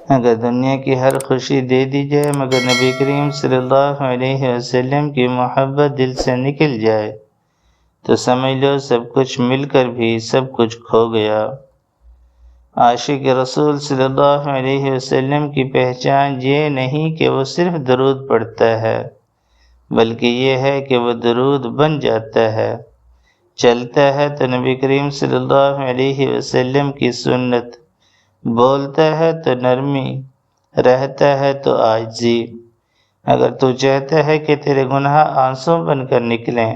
اگر دنیا کی ہر خوشی دے دی جائے مگر نبی کریم صلی اللہ علیہ وسلم کی محبت دل سے نکل جائے تو سمجھ لو سب کچھ مل کر بھی سب کچھ کھو گیا۔ عاشق رسول صلی اللہ علیہ وسلم کی پہچان یہ نہیں کہ وہ صرف درود پڑھتا ہے، بلکہ یہ ہے کہ وہ درود بن جاتا ہے، چلتا ہے تو نبی کریم صلی اللہ علیہ وسلم کی سنت، بولتا ہے تو نرمی، رہتا ہے تو عاجزی۔ اگر تو چاہتا ہے کہ تیرے گناہ آنسوں بن کر نکلیں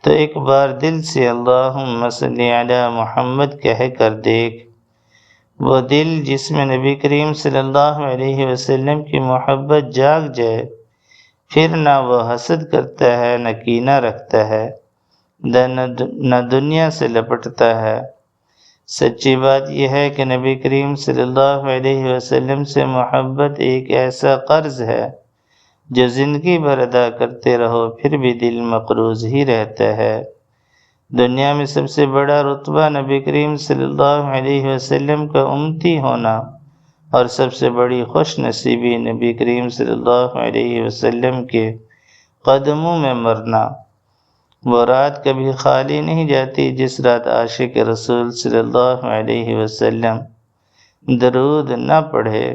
تو ایک بار دل سے اللہم صلی علی محمد کہہ کر دیکھ۔ وہ دل جس میں نبی کریم صلی اللہ علیہ وسلم کی محبت جاگ جائے، پھر نہ وہ حسد کرتا ہے، نہ کینہ رکھتا ہے، نہ دنیا سے لپٹتا ہے۔ سچی بات یہ ہے کہ نبی کریم صلی اللہ علیہ وسلم سے محبت ایک ایسا قرض ہے جو زندگی بھر ادا کرتے رہو پھر بھی دل مقروض ہی رہتا ہے۔ دنیا میں سب سے بڑا رتبہ نبی کریم صلی اللہ علیہ وسلم کا امتی ہونا اور سب سے بڑی خوش نصیبی نبی کریم صلی اللہ علیہ وسلم کے قدموں میں مرنا۔ وہ رات کبھی خالی نہیں جاتی جس رات عاشق رسول صلی اللہ علیہ وسلم درود نہ پڑھے۔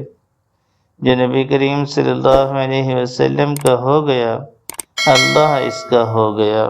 جو نبی کریم صلی اللہ علیہ وسلم کا ہو گیا، اللہ اس کا ہو گیا۔